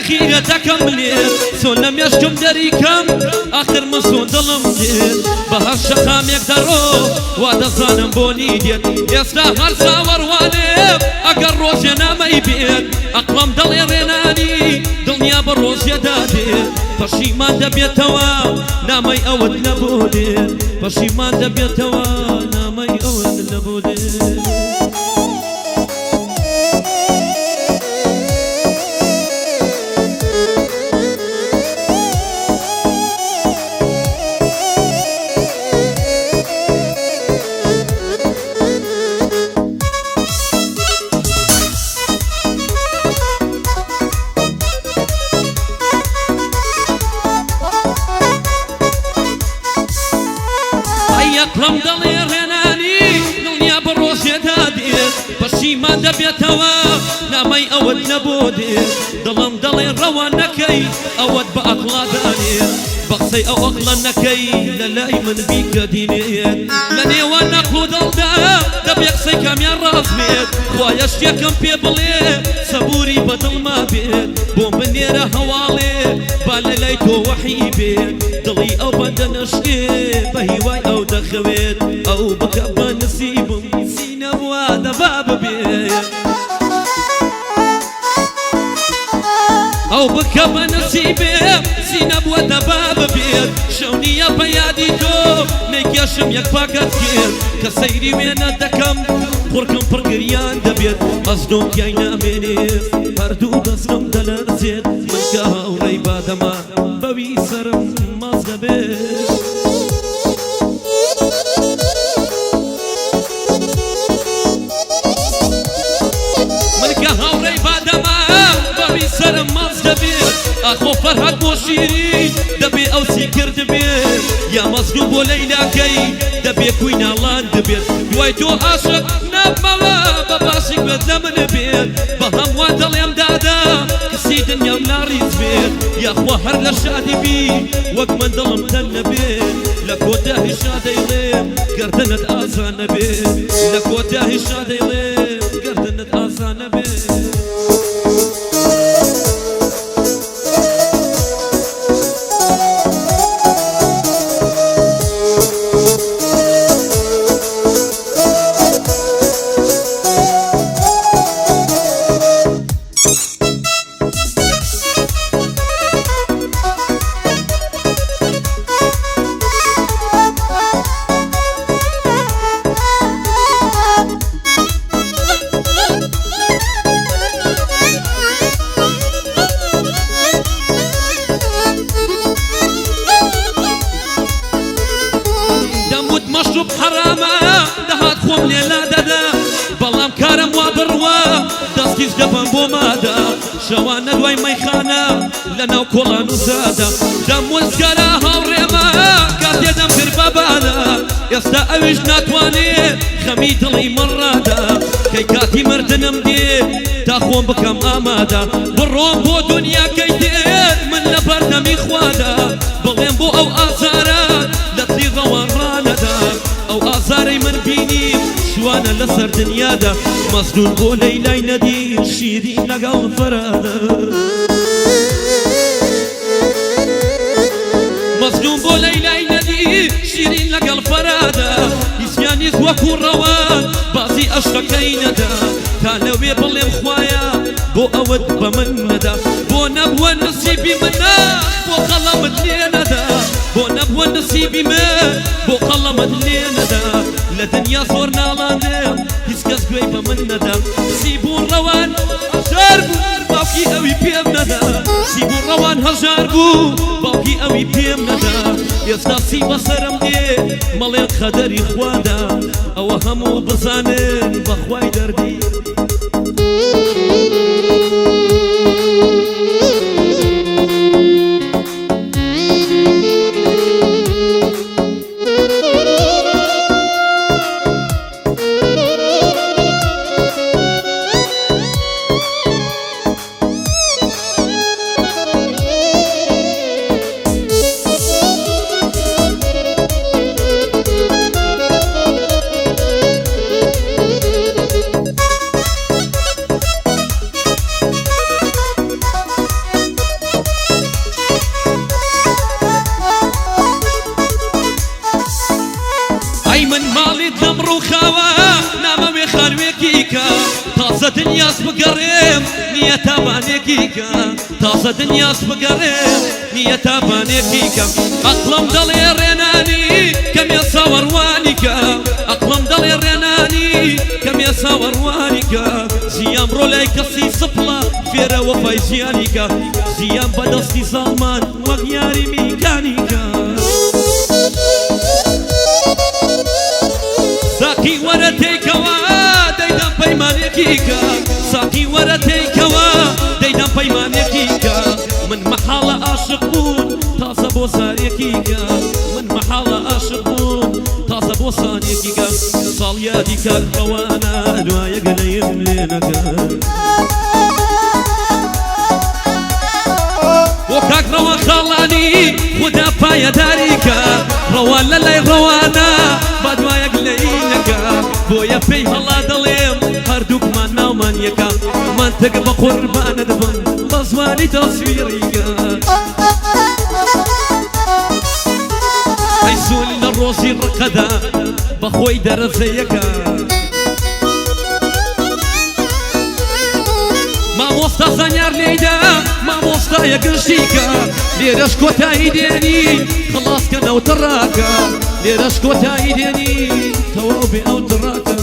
خيرة تكملت سون لم يشكم دريكم آخر من سون ظلم ديت بهالشخام يقدروا وادا ظالم بوني ديت يستاهل ساور والب أقر روزنا ما يبيت أقلم دلي ريناني دنيا بالروز يداديت فشيمان دبيتوا نامي أود نبوديت فشيمان دبيتوا نامي أود نبوديت أقلم دلي ريناني دنيا بالروز يداديت بشيمان دبيتوا نامي أود نبوديت دلم دلي روانكي أود بأقلا دانيت بقصي أو أقلنكي للاي من بيك دينيت لني ونقلو دلدا دبيقصي كم يراز بيت خوايش يكم بيبلي صبوري بدل ما بيت بوم بنيرة هوالي بالليتو وحي بيت دلي أو بدنشكي بهواي أو دخويت أو بكبا نسيب سينا بوادا باب بيت أو بكبا نسيبي سينا بوادا باب بيت شوني يا بيادي تو نيكياشم يك باكت كير كسيري وينا دكم خوركم برقريان دبيت أصدوك ياينا منيف هردو دسرم دلر زيت منكها وريبا دما بوي سرم مازدبيت سرم مازدبيت أخو فرحت موشيري دبي أو سيكر دبيت يا مصدوب وليلى كي دبي كوين الله دبيت دويتو عاشق نبملا بباشك بدل من بيت بهم وادل يم دادا كسيد يم ناري زبيت يا أخو هر لشادي بي وق من ظلم تنبيت لكو تاهي شادي ليم قردنت آسان بيت لكو تاهي شادي ليم قردنت آسان بيت مشروب حرامة دهات خوم ليلا دادا بلام كارم وبروا دستيش دفن بومادا شوانا دوي ميخانا لنا وكولا نزادا دم وزقرا هاوريما قاد يدم في البابادا يستا اويش ناتواني خميد لي مرادا كي كاتي مردنم دي تاخوم بكم امادا بروم بو دنيا كي ديت من لبردم اخوادا بلين بو او ازارات لتلي ضوان رانا أو آثاري من بيني شوانا لسر دنيا دا مصدون بو ليلاي ندي شيرين لقل فرادا مصدون بو ليلاي ندي شيرين لقل فرادا يسيانيز وكو روان بازي أشتكين دا تالو بيبلم خوايا بو أود بمن دا بو نبوى نصيبي منا بو قلمت لينا دا بو نبوى نصيبي من بو قلمت لينا دا لدنيا صورنا لاندم هسكس قريبا من ندى سيبون روان هجاربو باوكي اوي بيم ندى سيبون روان هجاربو باوكي اوي بيم ندى يستاسي بصرم دي مليت خدري خوادا او همو بزانن بخواي دردي تازە دنیاس بگەڕێم نییە تابانێکیکە تازە دنیاس بگەڕێم نییە تابانێکیکە ئەقڵم دەڵێ ڕێنانی کەمێ ساوەڕوانیکە ئەقڵم دەڵێ ڕێنانی کەمێ ساوەڕوانیکە ژیان ڕۆ لای کەسی سپڵە فێرە وەفای ژیانیکە ژیان بەدەستی زاڵمان وەک یاری میکانیکە ساقی وەرە تێکەوە دەیدەم پەیمانێکیکە ساقی وەرە تێکەوە دەیدەم پەیمانێکیکە من مەحاڵە عاشق بوون تازە بۆ سارێکیکە من مەحاڵە عاشق بوون تازە بۆ سانێکیکە ساڵ یادی کاک ڕەوانە دوایە گەلەیم لێ نەکەن بۆ کاک ڕەوان خاڵانی خوددا پایەداریکە ڕەوان لە لای ڕەوانە با دوایەک لەینەکە بۆیە پێی هەڵا دەڵێم هەردووکمان ناومان یەکە مانتەک بە قوربانە دەبن بە زمانی تەسویریکە ئەی سوول لە ڕۆژی ڕقەدا بەخۆی دەرەزەیەکە مامۆستا زانیار لێیدا مامۆستایە گشتیکە لێرەش کۆتایی دێنی خلاصکە نەو تڕاکە لێرەش کۆتایی دێنی تەواو بێ ئەو تڕاکە